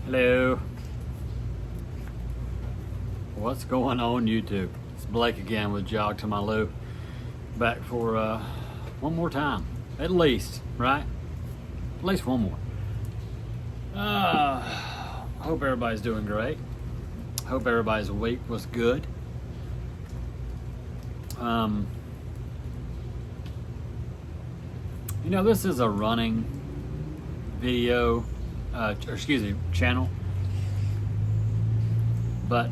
Hello. What's going on YouTube? It's Blake again with Jog to My Lou. Back for one more time. At least, right? At least one more. Hope everybody's doing great. Hope everybody's week was good. This is a running video, channel. But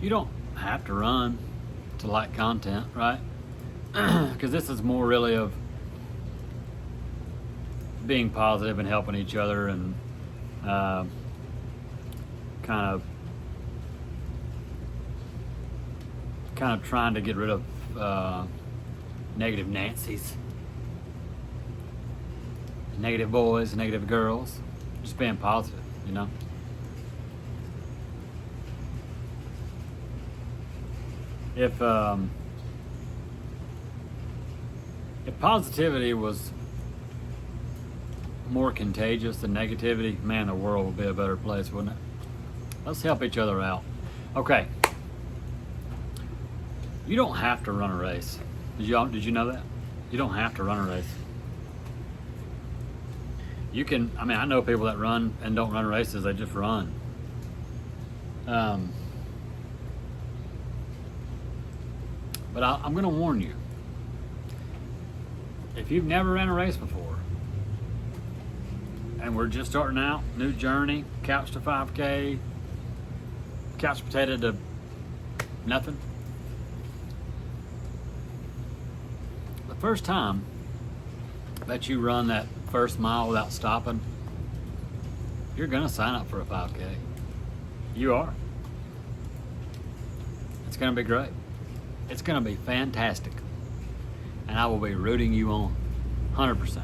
you don't have to run to like content, right? Because this is more really of being positive and helping each other and kind of trying to get rid of negative Nancy's, negative boys, negative girls, just being positive, If positivity was more contagious than negativity, man, the world would be a better place, wouldn't it? Let's help each other out. Okay. You don't have to run a race. Did you know that? You don't have to run a race. You can, I know people that run and don't run races, they just run. But I'm going to warn you. If you've never ran a race before, and we're just starting out, new journey, couch to 5K, couch potato to nothing. The first time that you run that first mile without stopping, you're going to sign up for a 5K. You are. It's going to be great. It's going to be fantastic. And I will be rooting you on 100%.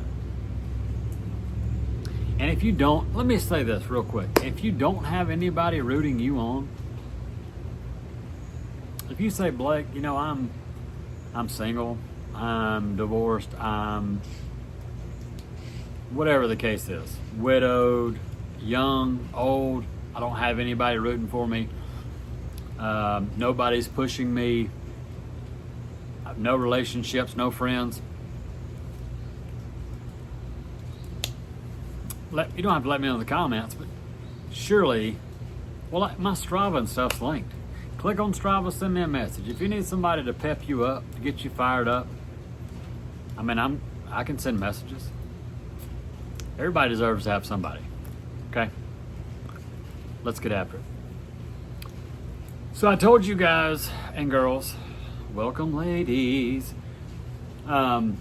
And if you don't, let me say this real quick. If you don't have anybody rooting you on, if you say, Blake, I'm single, I'm divorced, I'm whatever the case is, widowed, young, old, I don't have anybody rooting for me, nobody's pushing me, no relationships, no friends. You don't have to let me know in the comments, but surely, my Strava and stuff's linked. Click on Strava, send me a message. If you need somebody to pep you up, to get you fired up, I can send messages. Everybody deserves to have somebody, okay? Let's get after it. So I told you guys and girls, welcome ladies. I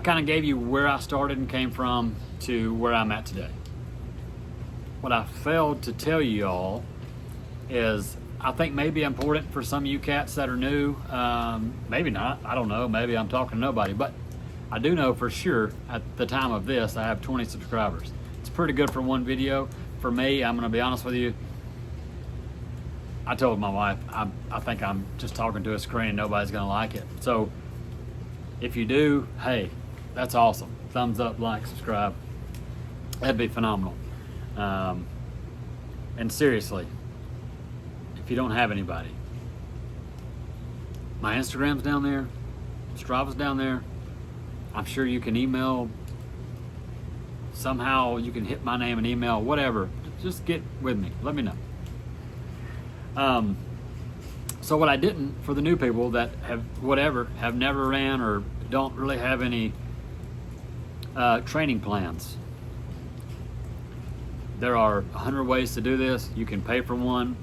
kind of gave you where I started and came from to where I'm at today. What I failed to tell you all is I think maybe important for some of you cats that are new, maybe not, I don't know, maybe I'm talking to nobody, but I do know for sure at the time of this I have 20 subscribers. It's pretty good for one video. For me, I'm gonna be honest with you, I told my wife, I think I'm just talking to a screen, nobody's gonna like it. So if you do, hey, that's awesome. Thumbs up, like, subscribe. That'd be phenomenal. And seriously, if you don't have anybody, my Instagram's down there, Strava's down there. I'm sure you can email, somehow you can hit my name and email, whatever. Just get with me, let me know. So what I didn't, for the new people that have never ran or don't really have any training plans, there are 100 ways to do this. You can pay for one.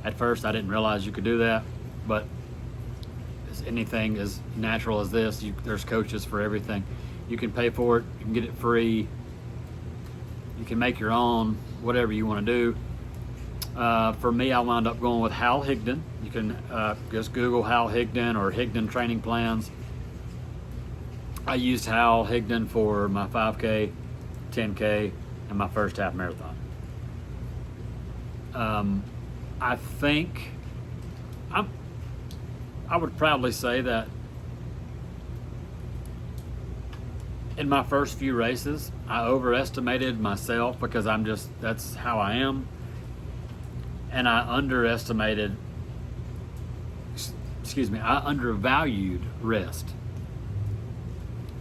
At first I didn't realize you could do that, but anything as natural as this, there's coaches for everything. You can pay for it, you can get it free, you can make your own, whatever you want to do. For me, I wound up going with Hal Higdon. You can just Google Hal Higdon or Higdon Training Plans. I used Hal Higdon for my 5K, 10K, and my first half marathon. I think I would probably say that in my first few races, I overestimated myself because that's how I am. And I undervalued rest.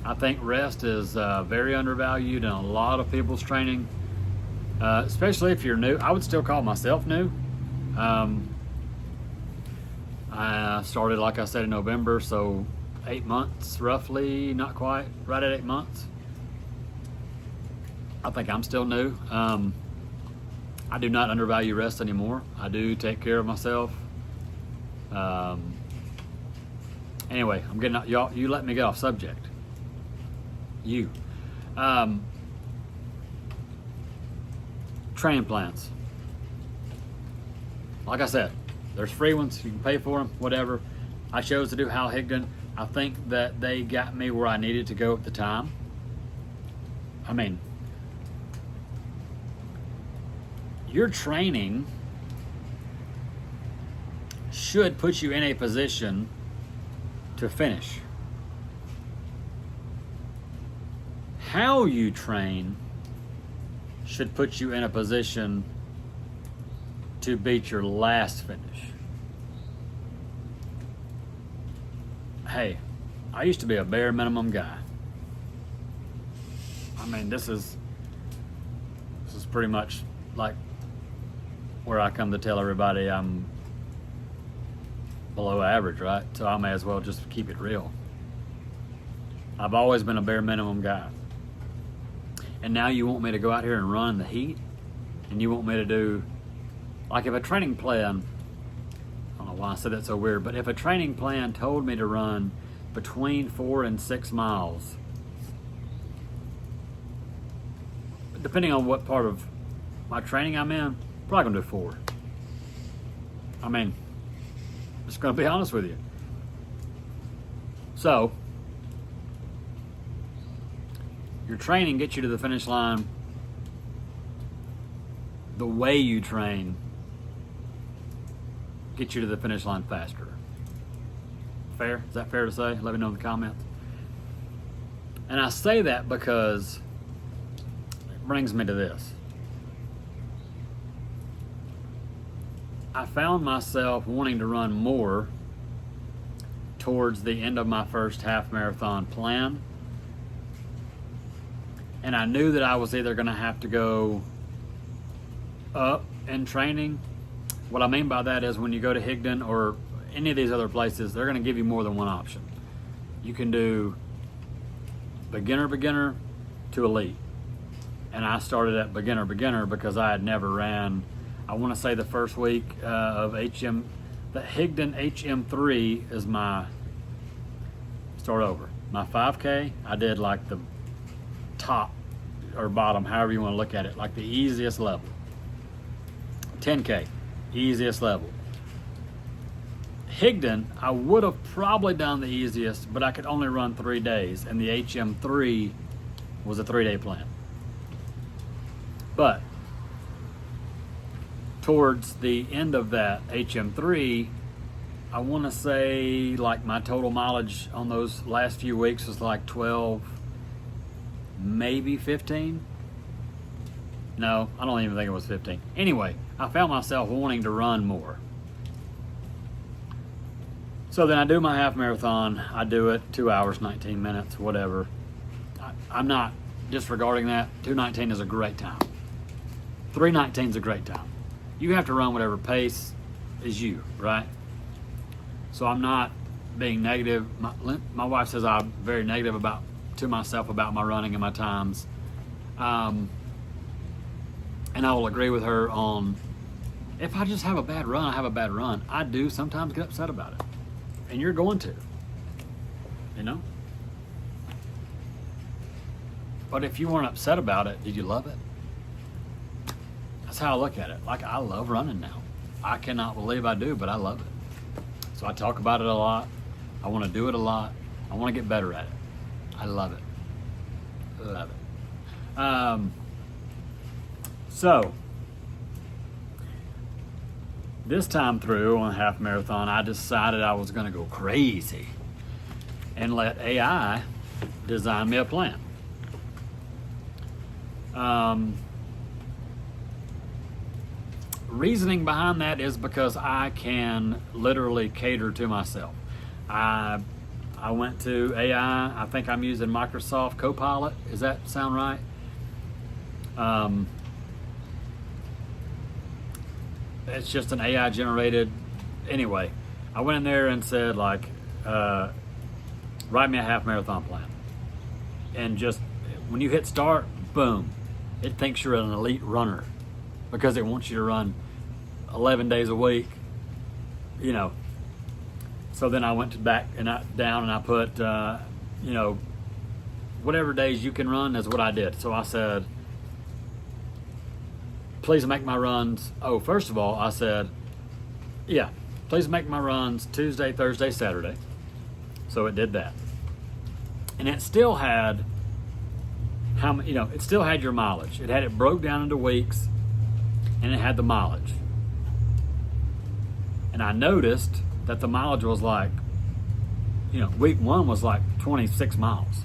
I think rest is very undervalued in a lot of people's training, especially if you're new. I would still call myself new. I started, like I said, in November, so 8 months roughly, not quite, right at 8 months. I think I'm still new. I do not undervalue rest anymore. I do take care of myself. Anyway, I'm getting out, y'all. You let me get off subject. Training plans. Like I said, there's free ones. You can pay for them, whatever. I chose to do Hal Higdon. I think that they got me where I needed to go at the time. I mean, your training should put you in a position to finish. How you train should put you in a position to beat your last finish. Hey, I used to be a bare minimum guy. I mean, this is pretty much like where I come to tell everybody I'm below average, right? So I may as well just keep it real. I've always been a bare minimum guy. And now you want me to go out here and run in the heat? And you want me to do, like if a training plan, I don't know why I said that so weird, but if a training plan told me to run between 4 and 6 miles, depending on what part of my training I'm in, probably gonna do 4. I mean, just gonna be honest with you. So, your training gets you to the finish line. The way you train gets you to the finish line faster. Fair? Is that fair to say? Let me know in the comments. And I say that because it brings me to this. I found myself wanting to run more towards the end of my first half marathon plan. And I knew that I was either going to have to go up in training. What I mean by that is when you go to Higdon or any of these other places, they're going to give you more than one option. You can do beginner to elite. And I started at beginner because I had never ran, I want to say the first week of HM, the Higdon HM3 is my start over. My 5K, I did like the top or bottom, however you want to look at it, like the easiest level. 10K, easiest level. Higdon, I would have probably done the easiest, but I could only run 3 days, and the HM3 was a 3-day plan. But towards the end of that HM3, I want to say like my total mileage on those last few weeks was like 12, maybe 15. No, I don't even think it was 15. Anyway, I found myself wanting to run more. So then I do my half marathon. I do it 2 hours, 19 minutes, whatever. I'm not disregarding that. 2:19 is a great time. 3:19 is a great time. You have to run whatever pace is you, right? So I'm not being negative. My wife says I'm very negative to myself about my running and my times. And I will agree with her on, if I just have a bad run, I have a bad run. I do sometimes get upset about it. And you're going to, you know? But if you weren't upset about it, did you love it? That's how I look at it. Like, I love running now. I cannot believe I do, but I love it. So I talk about it a lot. I want to do it a lot. I want to get better at it. I love it. Love it. So, this time through on a half marathon, I decided I was going to go crazy and let AI design me a plan. Reasoning behind that is because I can literally cater to myself. I went to AI. I think I'm using Microsoft Copilot. Does that sound right? It's just an AI generated. Anyway, I went in there and said like, write me a half marathon plan. And just when you hit start, boom, it thinks you're an elite runner because it wants you to run 11 days a week, you know. So then I went down and I put, whatever days you can run is what I did. So I said, please make my runs. Oh, first of all, I said, yeah, please make my runs Tuesday, Thursday, Saturday. So it did that. And it still had it still had your mileage. It had it broke down into weeks and it had the mileage. And I noticed that the mileage was like, week 1 was like 26 miles.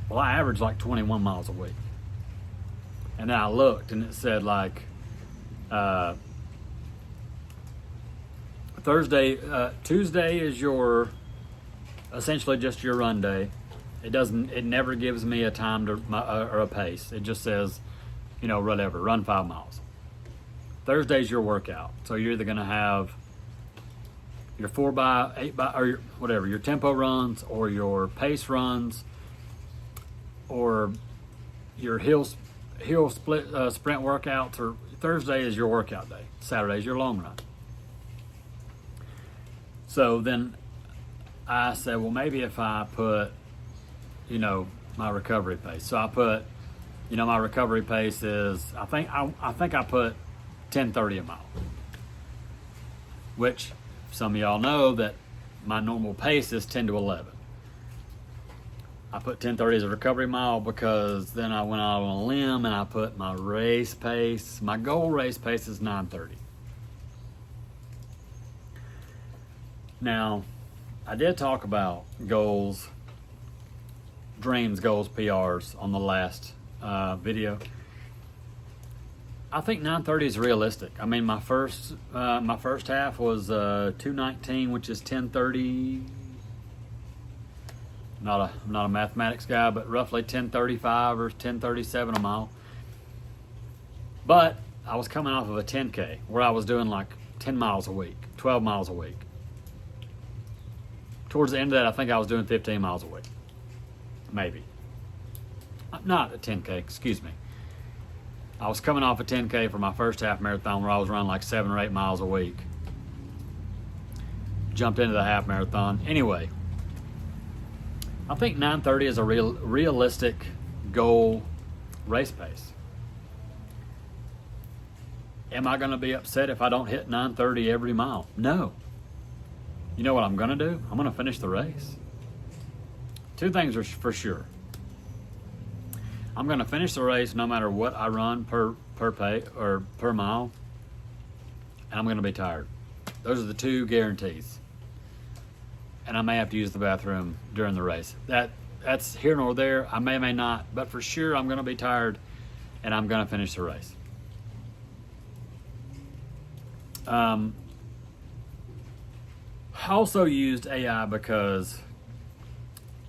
Well, I averaged like 21 miles a week. And then I looked and it said like, Tuesday is your, essentially just your run day. It never gives me a time or a pace. It just says, whatever, run 5 miles. Thursday's your workout. So you're either going to have your 4x, 8x, or whatever, your tempo runs or your pace runs or your hill split sprint workouts. Or Thursday is your workout day. Saturday is your long run. So then I said, well, maybe if I put, my recovery pace. So I put, my recovery pace is, I think I put 10:30 a mile, which some of y'all know that my normal pace is 10 to 11. I put 10:30 as a recovery mile because then I went out on a limb and I put my race pace, my goal race pace is 9:30. Now, I did talk about goals, dreams, goals, PRs on the last video. I think 9:30 is realistic. I mean, my first half was 2:19, which is 10:30. I'm not a mathematics guy, but roughly 10:35 or 10:37 a mile. But I was coming off of a 10K where I was doing like 10 miles a week, 12 miles a week. Towards the end of that, I think I was doing 15 miles a week. Maybe. Not a 10K, excuse me. I was coming off a 10K for my first half marathon where I was running like 7 or 8 miles a week. Jumped into the half marathon. Anyway, I think 9:30 is a realistic goal race pace. Am I going to be upset if I don't hit 9:30 every mile? No. You know what I'm going to do? I'm going to finish the race. 2 things are for sure. I'm going to finish the race no matter what I run per pay or per mile, and I'm going to be tired. Those are the 2 guarantees. And I may have to use the bathroom during the race. That's here nor there. I may not, but for sure I'm going to be tired, and I'm going to finish the race. I also used AI because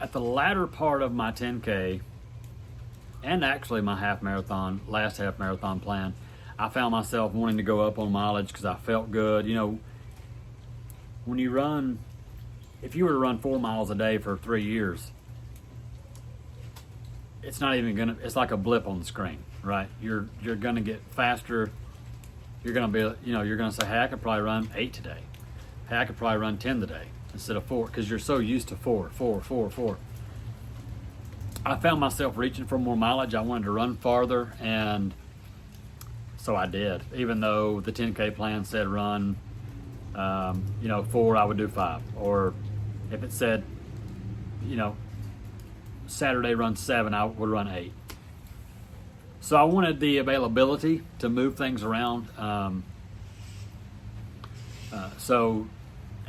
at the latter part of my 10K, and actually my last half marathon plan, I found myself wanting to go up on mileage because I felt good. When you run, if you were to run 4 miles a day for 3 years, it's not even it's like a blip on the screen, right? You're gonna get faster. You're gonna be, you're gonna say, hey, I could probably run 8 today. Hey, I could probably run 10 today instead of 4, because you're so used to 4. I found myself reaching for more mileage. I wanted to run farther, and so I did. Even though the 10K plan said run, 4, I would do 5. Or if it said, Saturday run 7, I would run 8. So I wanted the availability to move things around.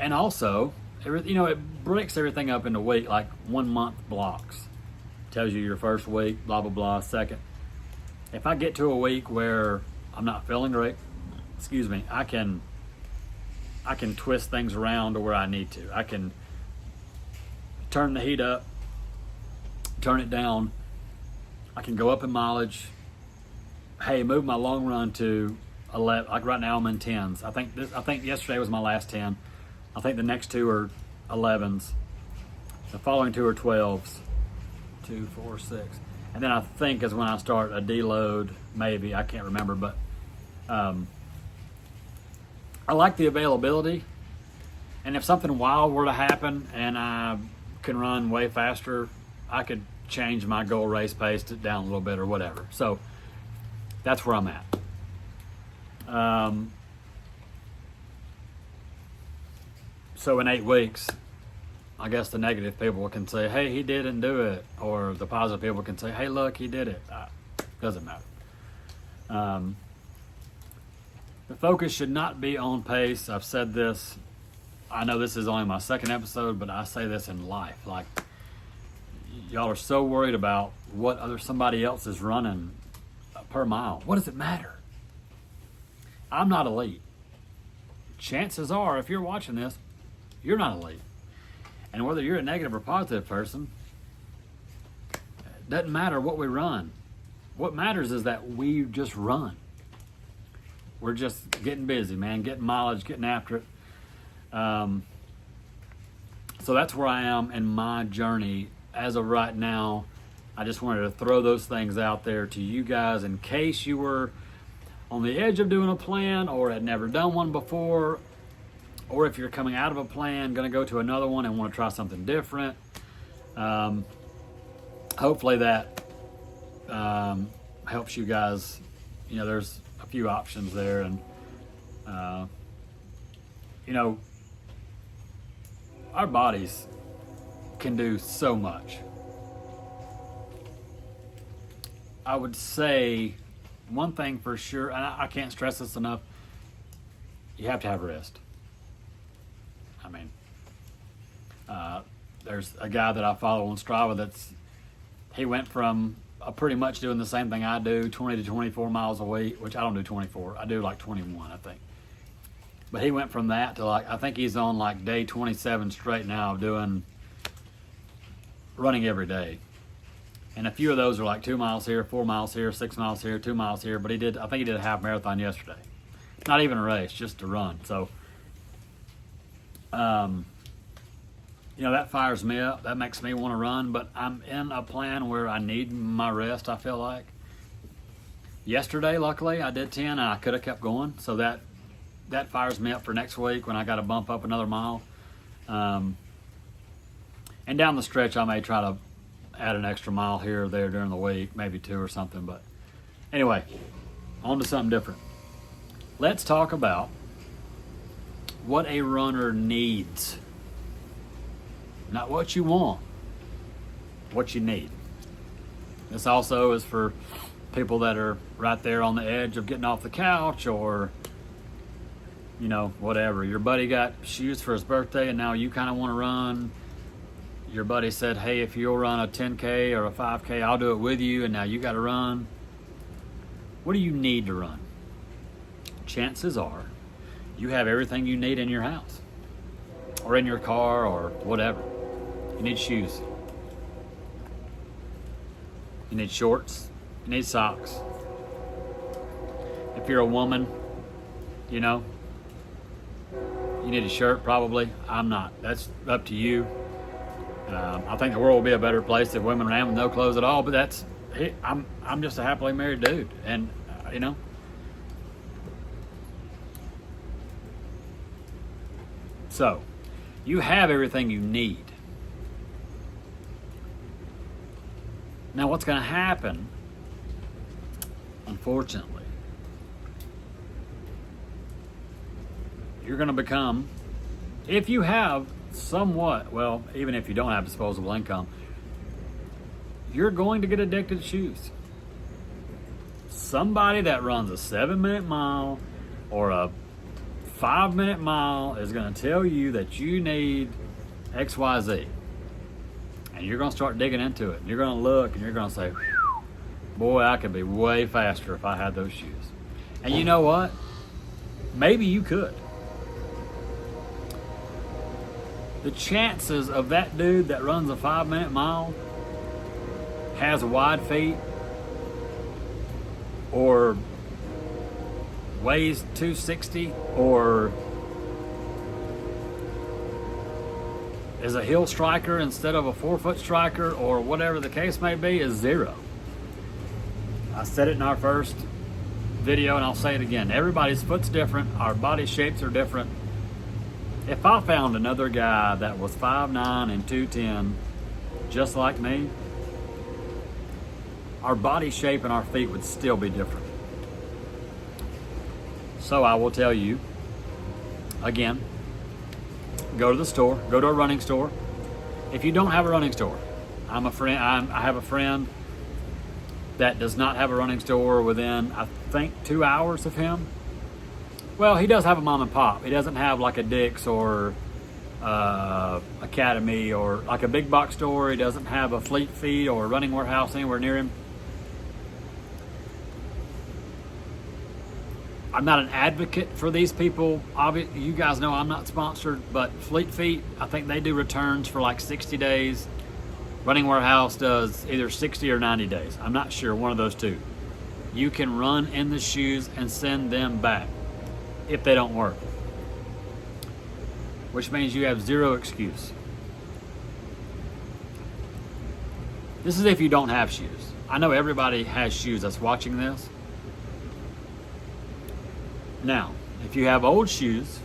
And also, it breaks everything up into week, like 1 month blocks. Tells you your first week, blah, blah, blah, second. if I get to a week where I'm not feeling great, excuse me, I can twist things around to where I need to. I can turn the heat up, turn it down. I can go up in mileage. Hey, move my long run to 11. Like right now, I'm in 10s. I think yesterday was my last 10. I think the next two are 11s. The following two are 12s. 2, 4, 6. And then I think is when I start a deload, maybe. I can't remember, but I like the availability. And if something wild were to happen and I can run way faster, I could change my goal race pace down a little bit or whatever. So that's where I'm at. So in 8 weeks, I guess the negative people can say, hey, he didn't do it. Or the positive people can say, hey, look, he did it. Doesn't matter. The focus should not be on pace. I've said this. I know this is only my second episode, but I say this in life. Like, y'all are so worried about what somebody else is running per mile. What does it matter? I'm not elite. Chances are, if you're watching this, you're not elite. And whether you're a negative or positive person, it doesn't matter what we run. What matters is that we just run. We're just getting busy, man, getting mileage, getting after it. So that's where I am in my journey as of right now. I just wanted to throw those things out there to you guys in case you were on the edge of doing a plan or had never done one before, or if you're coming out of a plan, going to go to another one and want to try something different. Hopefully that helps you guys. You know, there's a few options there, and you know, our bodies can do so much. I would say one thing for sure, and I can't stress this enough, you have to have rest. I mean, there's a guy that I follow on Strava he went from pretty much doing the same thing I do, 20 to 24 miles a week, which I don't do 24. I do like 21, I think. But he went from that to I think he's on like day 27 straight now of running every day. And a few of those are like 2 miles here, 4 miles here, 6 miles here, 2 miles here. But I think he did a half marathon yesterday. Not even a race, just a run. So, you know, that fires me up. That makes me want to run. But I'm in a plan where I need my rest, I feel like. Yesterday, luckily, I did 10 and I could have kept going. So that fires me up for next week when I got to bump up another mile. And down the stretch, I may try to add an extra mile here or there during the week, maybe 2 or something. But anyway, on to something different. Let's talk about what a runner needs. Not what you want, what you need. This also is for people that are right there on the edge of getting off the couch, or, you know, whatever. Your buddy got shoes for his birthday and now you kind of want to run. Your buddy said, hey, if you'll run a 10K or a 5K, I'll do it with you, and now you got to run. What do you need to run? Chances are you have everything you need in your house or in your car or whatever. You need shoes. You need shorts. You need socks. If you're a woman, you know, you need a shirt probably. I'm not. That's up to you. I think the world will be a better place if women ran with no clothes at all, but I'm just a happily married dude, and you know. So, you have everything you need. Now, what's going to happen, unfortunately, you're going to become, if you have somewhat, well, even if you don't have disposable income, you're going to get addicted to shoes. Somebody that runs a 7-minute mile or a 5-minute mile is going to tell you that you need XYZ. And you're going to start digging into it. And you're going to look and you're going to say, Boy, I could be way faster if I had those shoes. And you know what? Maybe you could. The chances of that dude that runs a 5-minute mile, has wide feet, or weighs 260, or is a hill striker instead of a 4-foot striker, or whatever the case may be, is zero. I said it in our first video and I'll say it again. Everybody's foot's different. Our body shapes are different. If I found another guy that was 5'9" and 210, just like me, our body shape and our feet would still be different. So I will tell you, again, go to the store, go to a running store. If you don't have a running store, I have a friend that does not have a running store within, I think, 2 hours of him. Well, he does have a mom and pop. He doesn't have like a Dick's or Academy or like a big box store. He doesn't have a Fleet Feet or a Running Warehouse anywhere near him. I'm not an advocate for these people. Obviously, you guys know I'm not sponsored, but Fleet Feet, I think they do returns for like 60 days. Running Warehouse does either 60 or 90 days. I'm not sure, one of those two. You can run in the shoes and send them back if they don't work, which means you have zero excuse. This is if you don't have shoes. I know everybody has shoes that's watching this. Now, if you have old shoes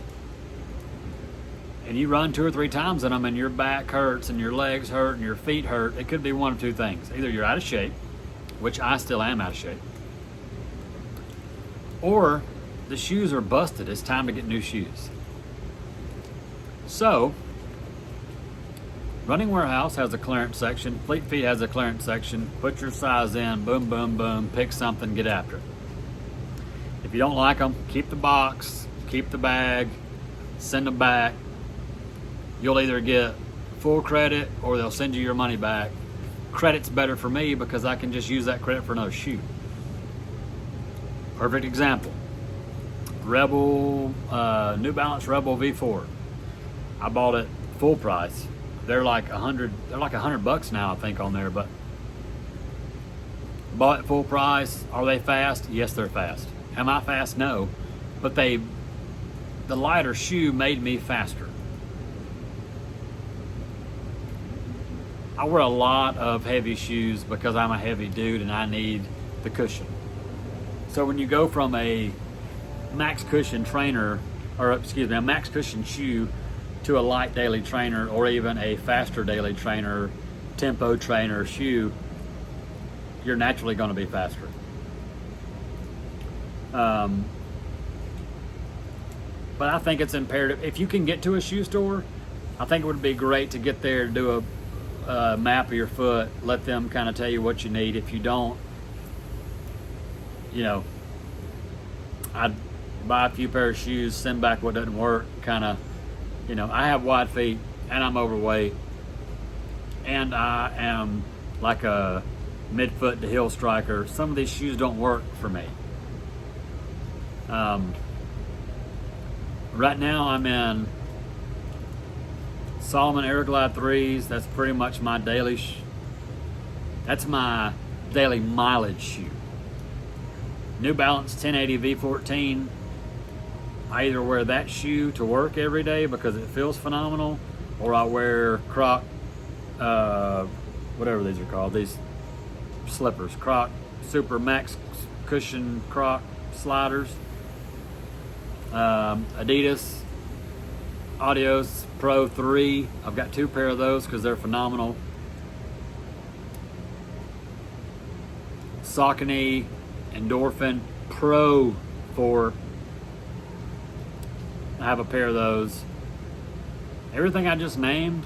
and you run 2 or 3 times in them and your back hurts and your legs hurt and your feet hurt, it could be one of two things. Either you're out of shape, which I still am out of shape, or the shoes are busted. It's time to get new shoes. So, Running Warehouse has a clearance section. Fleet Feet has a clearance section. Put your size in, boom, boom, boom, pick something, get after it. If you don't like them, keep the box, keep the bag, send them back. You'll either get full credit or they'll send you your money back. Credit's better for me because I can just use that credit for another shoe. Perfect example. Rebel, New Balance Rebel V4. I bought it full price. They're like $100 now, I think, on there, but bought it full price. Are they fast? Yes, they're fast. Am I fast? No. But the lighter shoe made me faster. I wear a lot of heavy shoes because I'm a heavy dude and I need the cushion. So when you go from a max cushion trainer, or excuse me, a max cushion shoe to a light daily trainer or even a faster daily trainer, tempo trainer shoe, you're naturally going to be faster. But I think it's imperative. If you can get to a shoe store, I think it would be great to get there, do a map of your foot, let them kind of tell you what you need. If you don't, I'd buy a few pair of shoes, send back what doesn't work, kind of, I have wide feet and I'm overweight and I am like a midfoot to heel striker. Some of these shoes don't work for me. Right now I'm in Salomon Aeroglide 3s. That's pretty much my daily that's my daily mileage shoe. New Balance 1080 V14. I either wear that shoe to work every day because it feels phenomenal, or I wear Croc, whatever these are called, these slippers, Croc Super Max Cushion Croc sliders. Adidas Adios Pro 3. I've got 2 pair of those because they're phenomenal. Saucony Endorphin Pro 4. I have a pair of those. Everything I just named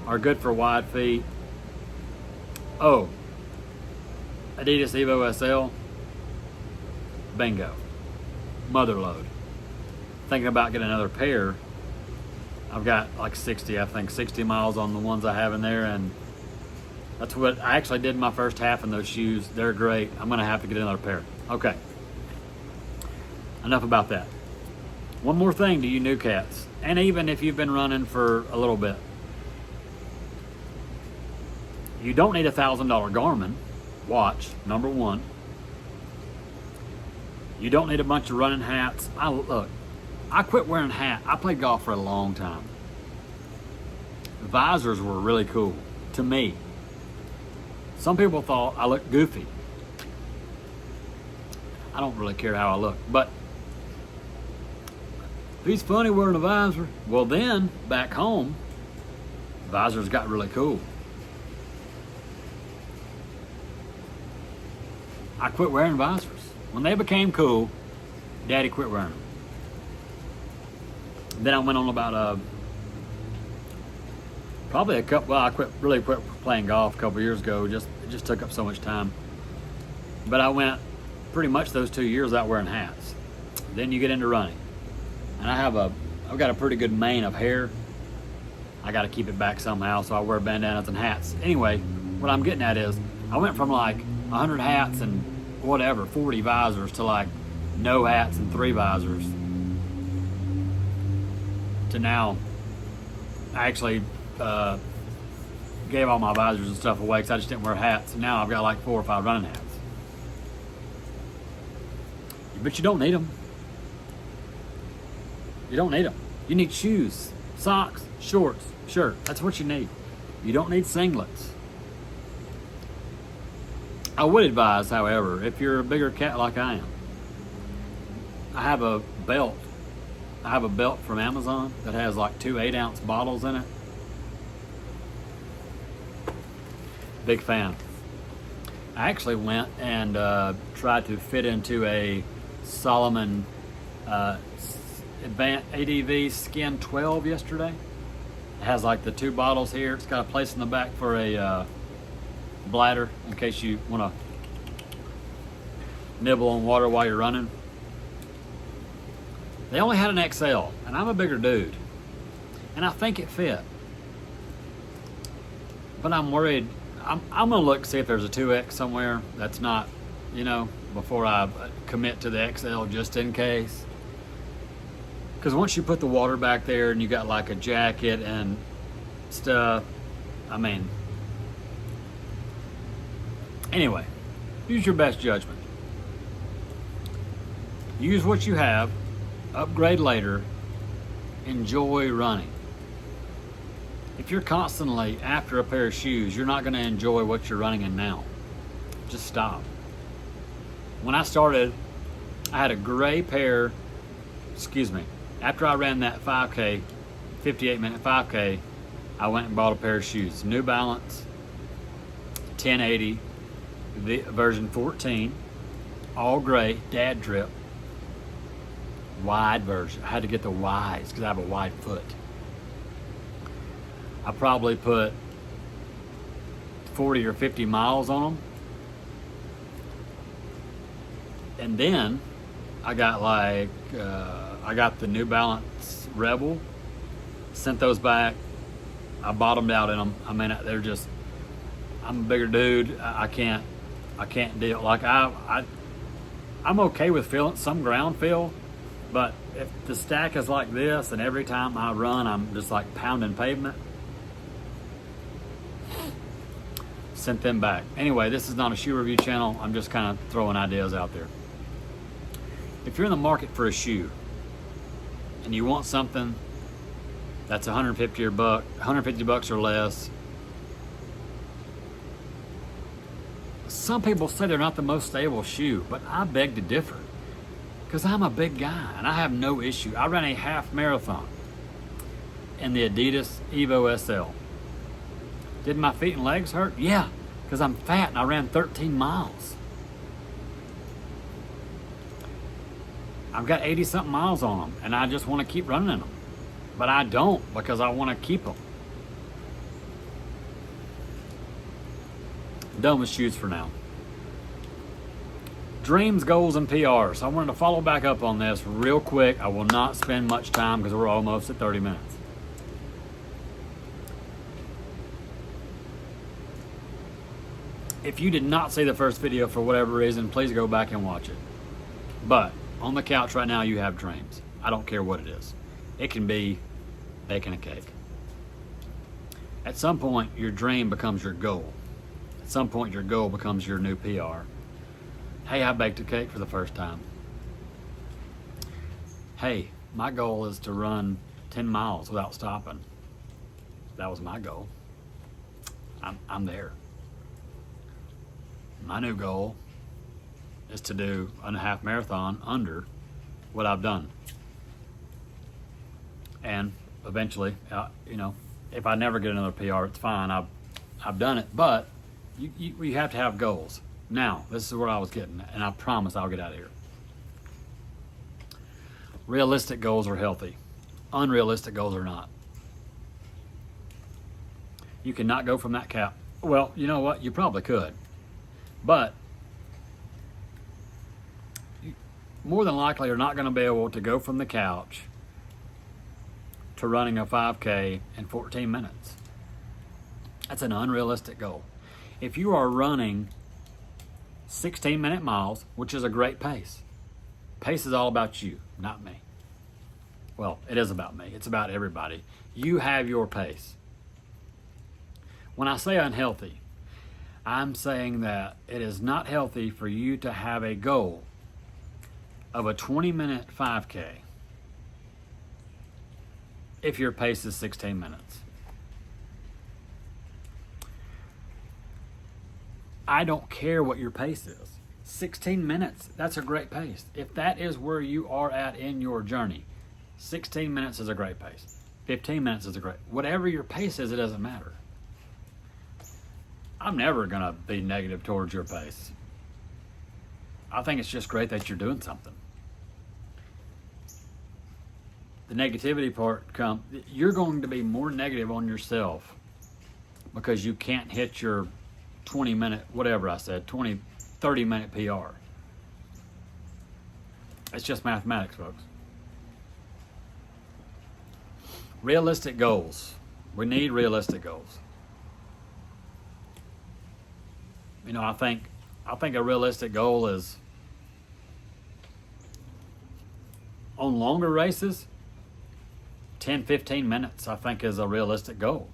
are good for wide feet. Oh, Adidas Evo SL. Bingo. Motherload. Thinking about getting another pair. I've got like 60 miles on the ones I have in there, and That's what I actually did my first half in those shoes. They're great. I'm going to have to get another pair. Okay. Enough about that. One more thing to you new cats, and even if you've been running for a little bit. You don't need a $1,000 Garmin watch, number one. You don't need a bunch of running hats. Look, I quit wearing hats. I played golf for a long time. Visors were really cool to me. Some people thought I looked goofy. I don't really care how I look, but if he's funny wearing a visor, well then, back home, visors got really cool. I quit wearing visors. When they became cool, Daddy quit wearing them. Then I went on about probably a couple. Well, I quit playing golf a couple years ago. It just took up so much time. But I went pretty much those 2 years without wearing hats. Then you get into running, and I've got a pretty good mane of hair. I got to keep it back somehow, so I wear bandanas and hats. Anyway, what I'm getting at is I went from like 100 hats and whatever, 40 visors to like no hats and 3 visors to now I actually gave all my visors and stuff away because I just didn't wear hats. And now I've got like 4 or 5 running hats. But you don't need them. You don't need them. You need shoes, socks, shorts, shirt. That's what you need. You don't need singlets. I would advise, however, if you're a bigger cat like I am, I have a belt. I have a belt from Amazon that has like 2 8-ounce bottles in it. Big fan. I actually went and tried to fit into a Salomon Advanced ADV Skin 12 yesterday. It has like the 2 bottles here. It's got a place in the back for a bladder in case you want to nibble on water while you're running. They only had an XL, and I'm a bigger dude, and I think it fit. But I'm worried. I'm gonna look see if there's a 2X somewhere that's not, before I commit to the XL just in case. Because once you put the water back there and you got like a jacket and stuff, anyway, use your best judgment. Use what you have, upgrade later, enjoy running. If you're constantly after a pair of shoes, you're not going to enjoy what you're running in now. Just stop. When I started, I had a gray pair, after I ran that 5K, 58-minute 5K, I went and bought a pair of shoes. New Balance 1080, version 14, all gray, dad drip, wide version. I had to get the wides because I have a wide foot. I probably put 40 or 50 miles on them. And then I got I got the New Balance Rebel, sent those back. I bottomed out in them. They're just, I'm a bigger dude. I can't deal. Like I'm okay with feeling some ground feel, but if the stack is like this and every time I run, I'm just like pounding pavement, sent them back. Anyway, this is not a shoe review channel. I'm just kind of throwing ideas out there. If you're in the market for a shoe and you want something that's $150 or less, some people say they're not the most stable shoe, but I beg to differ because I'm a big guy and I have no issue. I ran a half marathon in the Adidas Evo SL. Did my feet and legs hurt? Yeah, because I'm fat and I ran 13 miles. I've got 80-something miles on them, and I just want to keep running them. But I don't because I want to keep them. Done with shoes for now. Dreams, goals, and PRs. I wanted to follow back up on this real quick. I will not spend much time because we're almost at 30 minutes. If you did not see the first video for whatever reason, please go back and watch it. But on the couch right now, you have dreams. I don't care what it is. It can be baking a cake. At some point, your dream becomes your goal. At some point, your goal becomes your new PR. Hey, I baked a cake for the first time. Hey, my goal is to run 10 miles without stopping. That was my goal. I'm there. My new goal is to do a half marathon under what I've done. And eventually, if I never get another PR, it's fine. I've done it, but you have to have goals. Now, this is where I was getting at, and I promise I'll get out of here. Realistic goals are healthy. Unrealistic goals are not. You cannot go from that cap. Well, you know what? You probably could. But you more than likely are not going to be able to go from the couch to running a 5K in 14 minutes. That's an unrealistic goal. If you are running 16-minute miles, which is a great pace. Pace is all about you, not me. Well, it is about me. It's about everybody. You have your pace. When I say unhealthy, I'm saying that it is not healthy for you to have a goal of a 20-minute 5K if your pace is 16 minutes. I don't care what your pace is. 16 minutes, that's a great pace. If that is where you are at in your journey, 16 minutes is a great pace. 15 minutes is a great, whatever your pace is, it doesn't matter. I'm never going to be negative towards your pace. I think it's just great that you're doing something. The negativity part you're going to be more negative on yourself because you can't hit your 20-minute, whatever I said, 30-minute PR. It's just mathematics, folks. Realistic goals. We need realistic goals. I think a realistic goal is on longer races, 10, 15 minutes, I think is a realistic goal.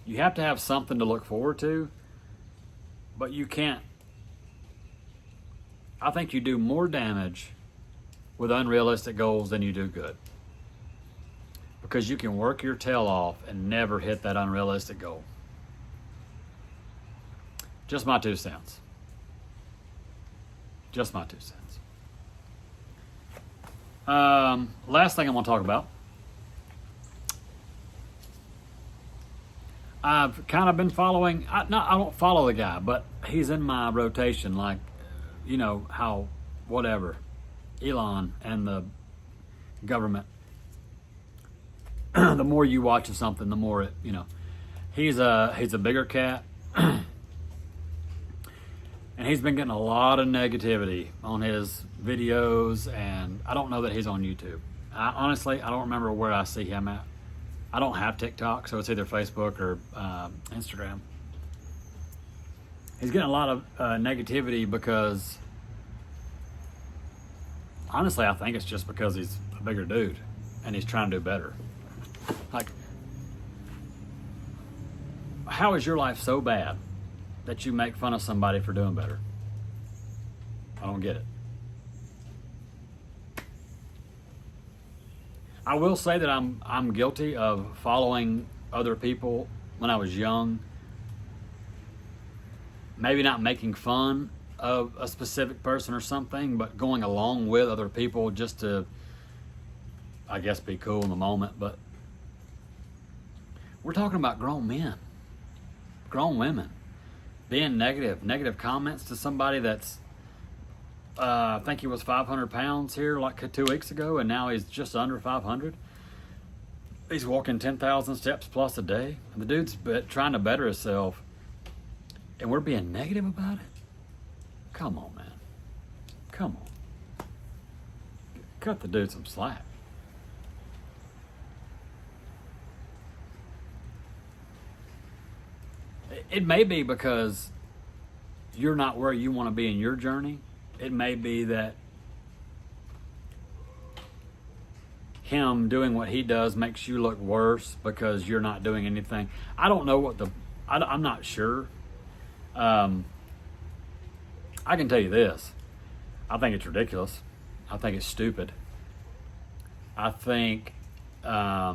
You have to have something to look forward to, but you can't. I think you do more damage with unrealistic goals than you do good. Because you can work your tail off and never hit that unrealistic goal. Just my 2 cents. Just my 2 cents. Last thing I'm going to talk about. I've kind of been following, I don't follow the guy, but he's in my rotation, like, how, whatever, Elon and the government. The more you watch of something, the more it, he's a bigger cat. And he's been getting a lot of negativity on his videos, and I don't know that he's on YouTube. Honestly, I don't remember where I see him at. I don't have TikTok, so it's either Facebook or Instagram. He's getting a lot of negativity because, honestly, I think it's just because he's a bigger dude and he's trying to do better. Like, how is your life so bad that you make fun of somebody for doing better? I don't get it. I will say that I'm guilty of following other people when I was young. Maybe not making fun of a specific person or something, but going along with other people just to, I guess, be cool in the moment. But we're talking about grown men, grown women, being negative comments to somebody that's, I think he was 500 pounds here like 2 weeks ago, and now he's just under 500. He's walking 10,000 steps plus a day. And the dude's trying to better himself, and we're being negative about it? Come on, man. Come on. Cut the dude some slack. It may be because you're not where you want to be in your journey. It may be that him doing what he does makes you look worse because you're not doing anything. I don't know I'm not sure. I can tell you this. I think it's ridiculous. I think it's stupid. I think, I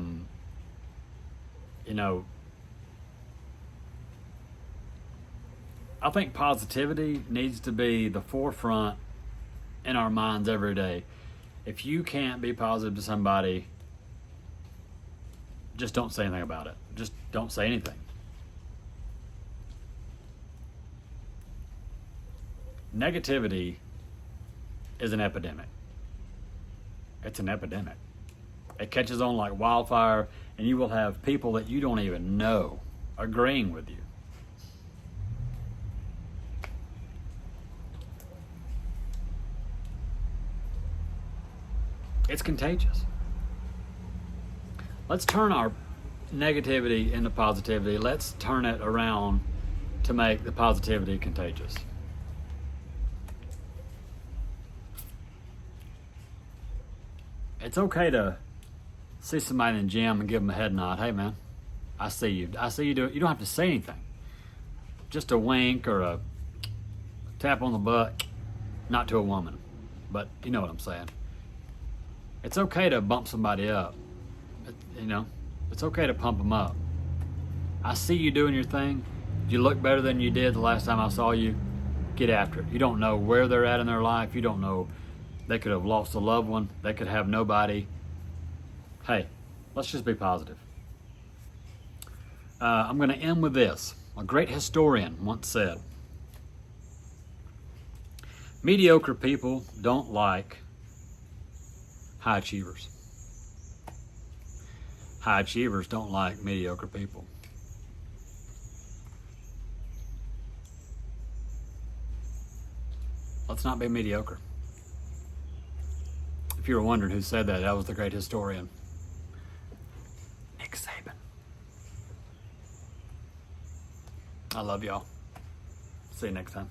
think positivity needs to be the forefront in our minds every day. If you can't be positive to somebody, just don't say anything about it. Just don't say anything. Negativity is an epidemic. It's an epidemic. It catches on like wildfire, and you will have people that you don't even know agreeing with you. It's contagious. Let's turn our negativity into positivity. Let's turn it around to make the positivity contagious. It's okay to see somebody in the gym and give them a head nod. Hey, man, I see you. I see you do it. You don't have to say anything. Just a wink or a tap on the butt. Not to a woman, but you know what I'm saying. It's okay to bump somebody up. It's okay to pump them up. I see you doing your thing. You look better than you did the last time I saw you. Get after it. You don't know where they're at in their life. You don't know. They could have lost a loved one. They could have nobody. Hey, let's just be positive. I'm going to end with this. A great historian once said, mediocre people don't like high achievers. High achievers don't like mediocre people. Let's not be mediocre. If you were wondering who said that, that was the great historian, Nick Saban. I love y'all. See you next time.